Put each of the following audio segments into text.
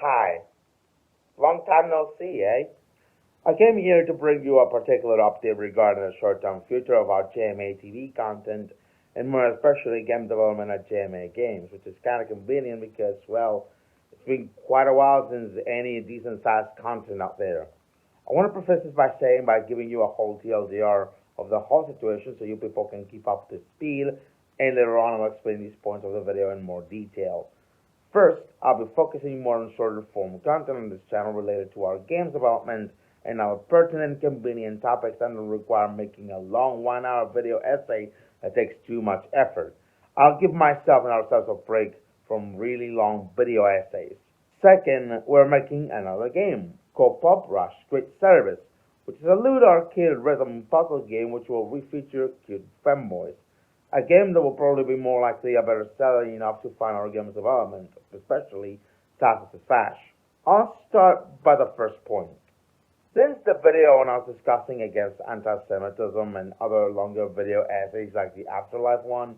Hi. Long time no see, eh? I came here to bring you a particular update regarding the short-term future of our JMAA TV content, and more especially game development at JMAA Games, which is kind of convenient because, well, it's been quite a while since any decent-sized content out there. I want to preface this by giving you a whole TLDR of the whole situation so you people can keep up to speed, and later on I'll explain these points of the video in more detail. First, I'll be focusing more on shorter form content on this channel related to our games development and our pertinent, convenient topics that don't require making a long 1-hour video essay that takes too much effort. I'll give myself and ourselves a break from really long video essays. Second, we're making another game called PopRush Great Service, which is a lewd arcade rhythm puzzle game which will refeature cute femboys. A game that will probably be more likely a better seller enough to fund our game's development, especially Sass VS Fash. I'll start by the first point. Since the video when I was discussing against anti-Semitism and other longer video essays like the Afterlife one,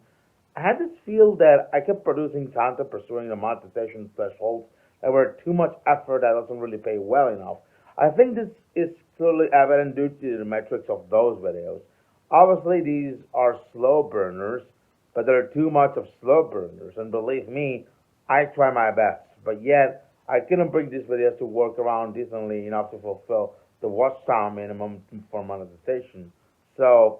I had this feel that I kept producing content pursuing the monetization thresholds that were too much effort that doesn't really pay well enough. I think this is clearly evident due to the metrics of those videos. Obviously, these are slow burners, but there are too much of slow burners, and believe me, I try my best, but yet, I couldn't bring these videos to work around decently enough to fulfill the watch time minimum for monetization. So,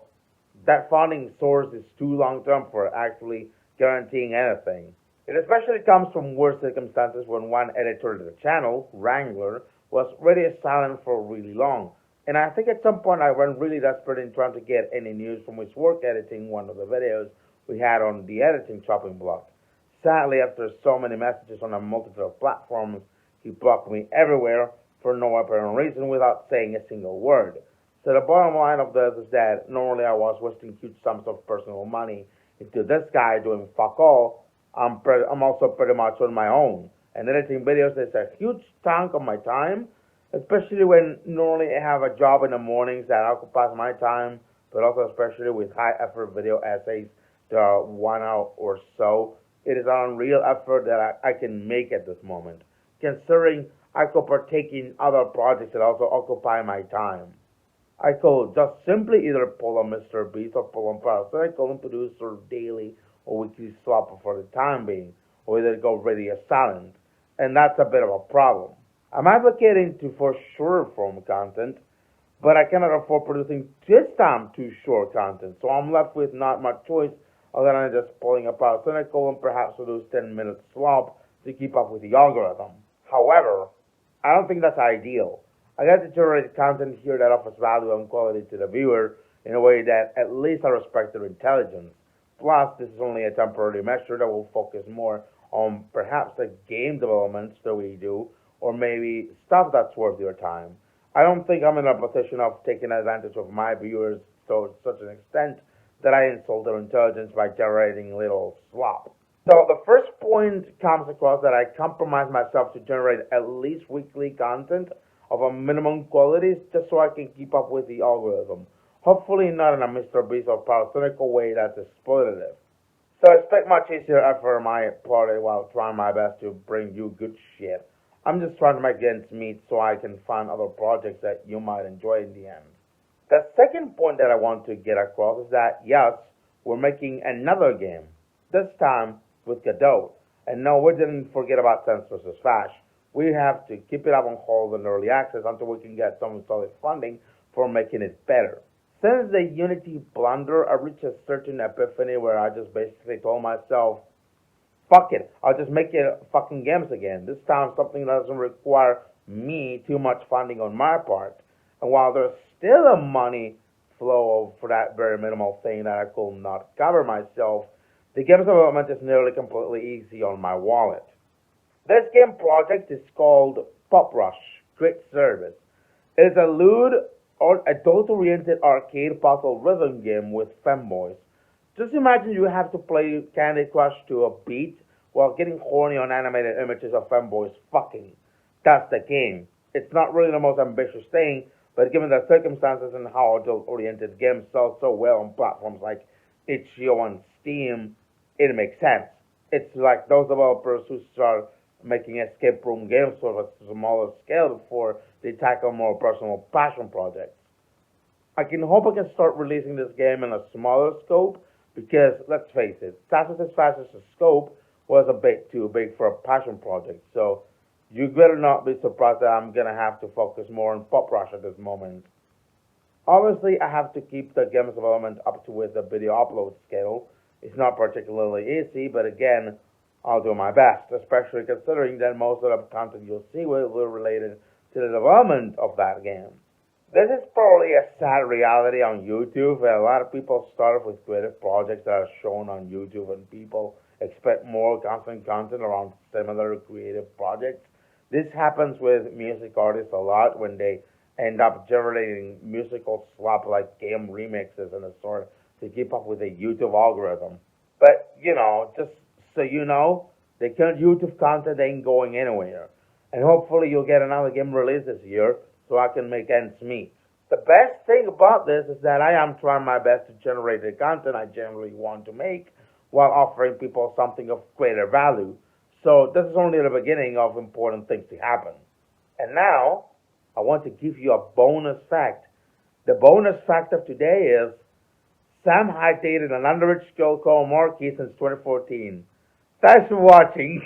that funding source is too long-term for actually guaranteeing anything. It especially comes from worse circumstances when one editor of the channel, Wrangler, was really silent for really long. And I think at some point I went really desperate in trying to get any news from his work editing one of the videos we had on the editing chopping block. Sadly, after so many messages on a multitude of platforms, he blocked me everywhere for no apparent reason without saying a single word. So the bottom line of this is that normally I was wasting huge sums of personal money into this guy doing fuck all. I'm also pretty much on my own. And editing videos is a huge chunk of my time, especially when normally I have a job in the mornings that occupies my time, but also especially with high-effort video essays that are 1 hour or so. It is an unreal effort that I can make at this moment, considering I could partake in other projects that also occupy my time. I could just simply either pull a Mr. Beast or pull a Parasitical and produce sort of daily or weekly swap for the time being, or either go radio silent, and that's a bit of a problem. I'm advocating for shorter form content, but I cannot afford producing this time too short content, so I'm left with not much choice other than just pulling a Parasitical and perhaps produce 10-minute swap to keep up with the algorithm. However, I don't think that's ideal. I got to generate content here that offers value and quality to the viewer in a way that at least I respect their intelligence. Plus, this is only a temporary measure that will focus more on perhaps the game developments that we do, or maybe stuff that's worth your time. I don't think I'm in a position of taking advantage of my viewers to such an extent that I insult their intelligence by generating little slop. So the first point comes across that I compromise myself to generate at least weekly content of a minimum quality just so I can keep up with the algorithm. Hopefully not in a Mr. Beast or parasitical way that's exploitative. So I expect much easier effort on my part while trying my best to bring you good shit. I'm just trying to make ends meet so I can find other projects that you might enjoy in the end. The second point that I want to get across is that, yes, we're making another game. This time with Godot. And no, we didn't forget about Sass vs. Fash. We have to keep it up on hold in early access until we can get some solid funding for making it better. Since the Unity blunder, I reached a certain epiphany where I just basically told myself, fuck it, I'll just make it fucking games again. This time something that doesn't require me too much funding on my part. And while there's still a money flow for that very minimal thing that I could not cover myself, the game's development is nearly completely easy on my wallet. This game project is called PopRush Great Service. It is a lewd or adult-oriented arcade puzzle rhythm game with femboys. Just imagine you have to play Candy Crush to a beat while getting horny on animated images of femboys fucking. That's the game. It's not really the most ambitious thing, but given the circumstances and how adult-oriented games sell so well on platforms like itch.io and Steam, it makes sense. It's like those developers who start making escape room games sort of a smaller scale before they tackle more personal passion projects. I can hope I can start releasing this game in a smaller scope because, let's face it, Sass vs Fash's scope was a bit too big for a passion project, so you better not be surprised that I'm gonna have to focus more on PopRush at this moment. Obviously, I have to keep the game's development up to with the video upload schedule. It's not particularly easy, but again, I'll do my best, especially considering that most of the content you'll see will be related to the development of that game. This is probably a sad reality on YouTube, where a lot of people start with creative projects that are shown on YouTube, and people expect more constant content around similar creative projects. This happens with music artists a lot when they end up generating musical slop like game remixes and a sort to keep up with the YouTube algorithm. But, just so you know, the YouTube content ain't going anywhere. And hopefully you'll get another game released this year so I can make ends meet. The best thing about this is that I am trying my best to generate the content I generally want to make while offering people something of greater value. So this is only the beginning of important things to happen. And now, I want to give you a bonus fact. The bonus fact of today is Sam had dated an underage girl called Marquis since 2014. Thanks for watching.